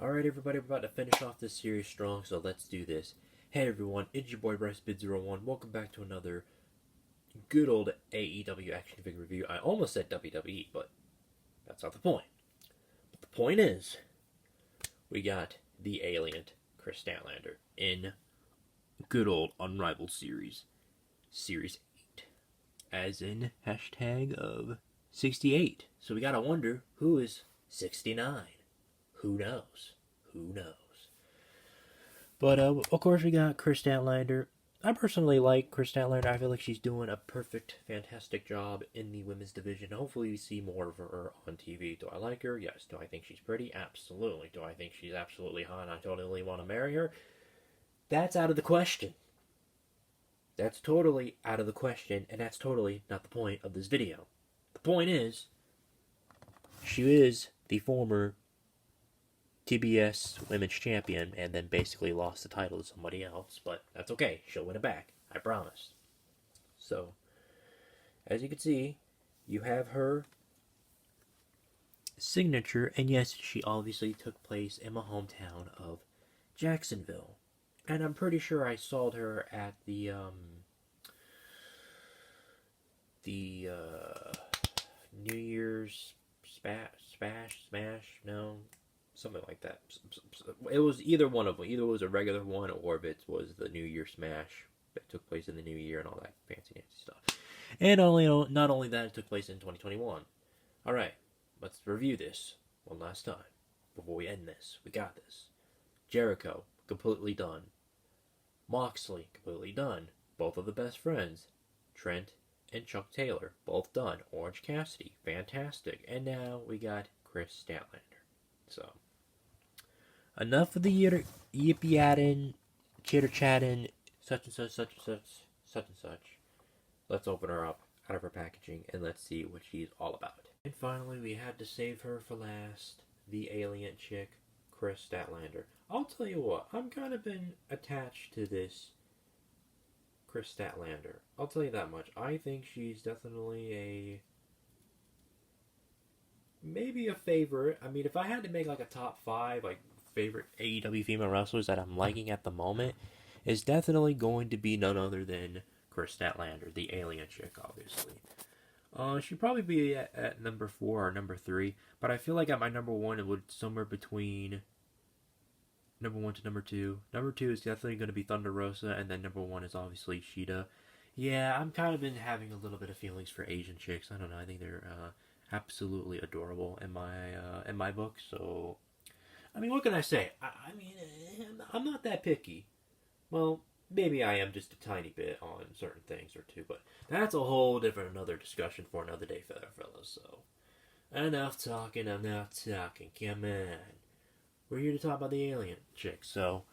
Alright, everybody, we're about to finish off this series strong, so let's do this. Hey, everyone, it's your boy BryceBid01. Welcome back to another good old AEW action figure review. I almost said WWE, but that's not the point. But the point is, we got the alien Kris Statlander in good old Unrivaled series, Series 8. As in, hashtag of 68. So we gotta wonder, who is 69? Who knows? Who knows? But, of course, we got Kris Statlander. I personally like Kris Statlander. I feel like she's doing a perfect, fantastic job in the women's division. Hopefully we see more of her on TV. Do I like her? Yes. Do I think she's pretty? Absolutely. Do I think she's absolutely hot and I totally want to marry her? That's out of the question. That's totally out of the question, and that's totally not the point of this video. The point is, she is the former TBS Women's Champion and then basically lost the title to somebody else, but that's okay. She'll win it back. I promise. So, as you can see, you have her signature, and yes, she obviously took place in my hometown of Jacksonville. And I'm pretty sure I saw her at the New Year's Smash, no, something like that. It was either one of them. Either it was a regular one or if it was the New Year Smash that took place in the new year and all that fancy stuff. And not only that, it took place in 2021. All right, let's review this one last time before we end this. We got this. Jericho, completely done. Moxley, completely done. Both of the best friends. Trent and Chuck Taylor, both done. Orange Cassidy, fantastic. And now we got Kris Statlander. So, enough of the yippee-adding, chitter-chatting, such and such, such and such, such and such. Let's open her up out of her packaging and let's see what she's all about. And finally, we had to save her for last, the alien chick, Kris Statlander. I'll tell you what, I'm kind of been attached to this Kris Statlander. I'll tell you that much. I think she's definitely maybe a favorite. I mean, if I had to make like a top 5 like favorite AEW female wrestlers that I'm liking at the moment, is definitely going to be none other than Kris Statlander, the alien chick, obviously. She'd probably be at number 4 or number 3, but I feel like at my number 1 it would somewhere between number 1 to number 2. Number 2 is definitely going to be Thunder Rosa, and then number 1 is obviously Sheeta. Yeah, I'm kind of been having a little bit of feelings for Asian chicks. I don't know. I think they're absolutely adorable in my book. So, I mean, what can I say? I mean, I'm not that picky. Well, maybe I am just a tiny bit on certain things or two, but that's a whole different another discussion for another day, fellas. So, enough talking. Come on. We're here to talk about the alien chick. So,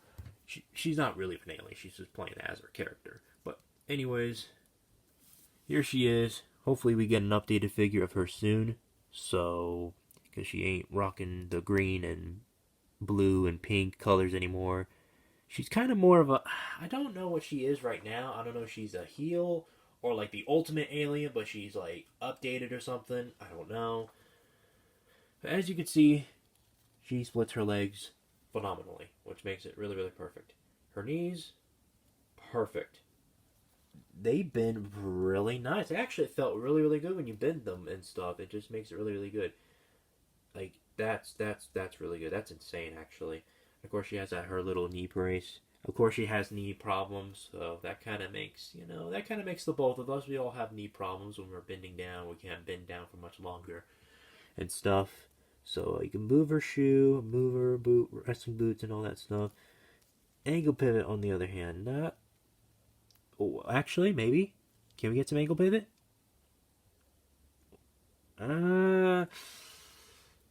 she's not really an alien. She's just playing as her character. But, anyways, here she is. Hopefully we get an updated figure of her soon. So, because she ain't rocking the green and blue and pink colors anymore. She's kind of more of a... I don't know what she is right now. I don't know if she's a heel or like the ultimate alien, but she's like updated or something. I don't know. But as you can see, she splits her legs phenomenally, which makes it really, really perfect. Her knees, perfect. They bend really nice. Actually, it felt really, really good when you bend them and stuff. It just makes it really, really good. Like, that's really good. That's insane, actually. Of course, she has her little knee brace. Of course, she has knee problems, so that kind of makes, the both of us. We all have knee problems when we're bending down. We can't bend down for much longer and stuff. So you can move her shoe, move her wrestling boots, and all that stuff. Ankle pivot, on the other hand, not. Oh, actually, maybe. Can we get some ankle pivot?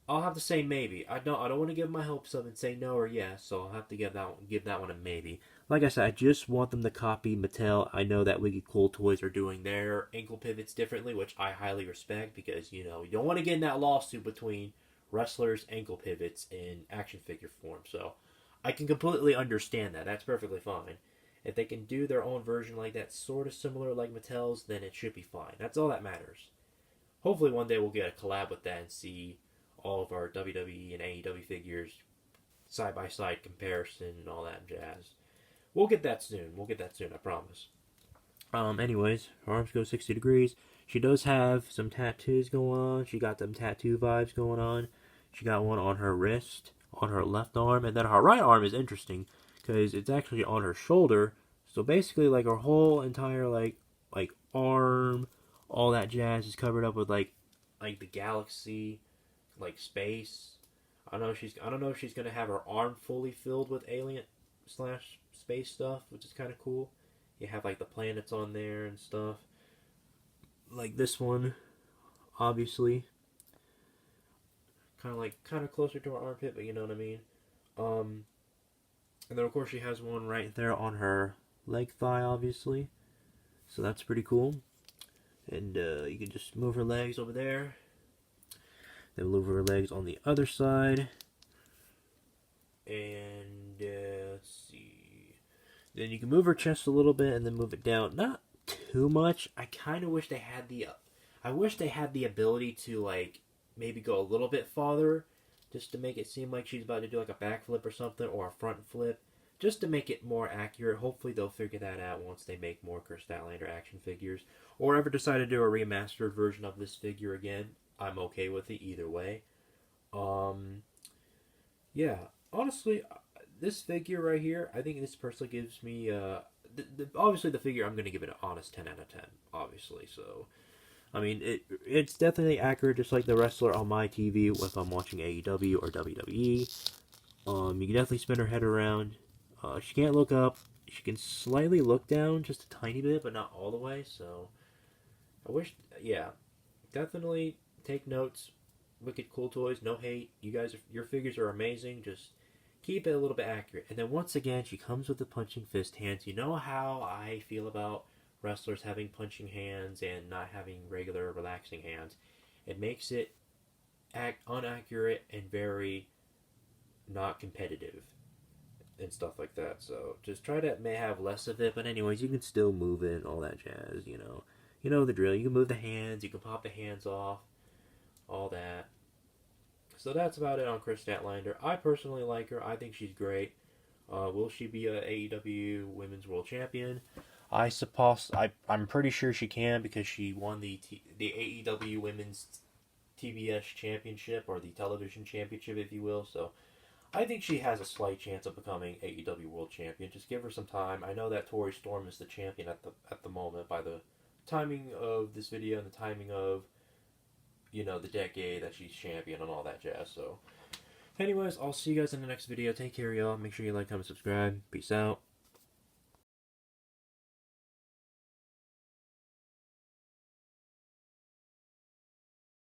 I'll have to say maybe. I don't want to give my hopes up and say no or yes, so I'll have to give that one a maybe. Like I said, I just want them to copy Mattel. I know that Wicked Cool Toys are doing their ankle pivots differently, which I highly respect because, you don't want to get in that lawsuit between wrestlers' ankle pivots in action figure form. So I can completely understand that. That's perfectly fine. If they can do their own version like that, sort of similar like Mattel's, then it should be fine. That's all that matters. Hopefully one day we'll get a collab with that and see all of our WWE and AEW figures side-by-side comparison and all that jazz. We'll get that soon. I promise. Anyways, her arms go 60 degrees. She does have some tattoos going on. She got them tattoo vibes going on. She got one on her wrist, on her left arm, and then her right arm is interesting because it's actually on her shoulder. So basically, like her whole entire like arm, all that jazz is covered up with like the galaxy, like space. I don't know if she's gonna have her arm fully filled with alien slash space stuff, which is kind of cool. You have like the planets on there and stuff. Like this one, obviously, kind of closer to her armpit, but you know what I mean. And then of course she has one right there on her leg thigh, obviously. So that's pretty cool. And you can just move her legs over there. Then move her legs on the other side. And let's see. Then you can move her chest a little bit and then move it down. Not too much. I kind of wish they had the ability to like maybe go a little bit farther, just to make it seem like she's about to do like a backflip or something, or a front flip, just to make it more accurate. Hopefully they'll figure that out once they make more Kris Statlander action figures, or ever decide to do a remastered version of this figure again. I'm okay with it either way. Yeah, honestly, this figure right here, I think this personally gives me obviously the figure, I'm gonna give it an honest 10 out of 10, obviously. So I mean, it's definitely accurate, just like the wrestler on my TV if I'm watching AEW or WWE. You can definitely spin her head around. She can't look up. She can slightly look down, just a tiny bit, but not all the way. So I wish, yeah, definitely take notes. Wicked Cool Toys, no hate. You guys, your figures are amazing. Just keep it a little bit accurate. And then once again, she comes with the punching fist hands. You know how I feel about wrestlers having punching hands and not having regular relaxing hands. It makes it inaccurate and very not competitive and stuff like that. So just try to may have less of it. But anyways, you can still move it and all that jazz. You know the drill. You can move the hands. You can pop the hands off. All that. So that's about it on Kris Statlander. I personally like her. I think she's great. Will she be a AEW Women's World Champion? I suppose I'm pretty sure she can, because she won the AEW Women's TBS Championship, or the Television Championship, if you will. So I think she has a slight chance of becoming AEW World Champion. Just give her some time. I know that Tori Storm is the champion at the moment by the timing of this video and the timing of the decade that she's champion and all that jazz. So anyways, I'll see you guys in the next video. Take care, y'all. Make sure you like, comment, subscribe. Peace out.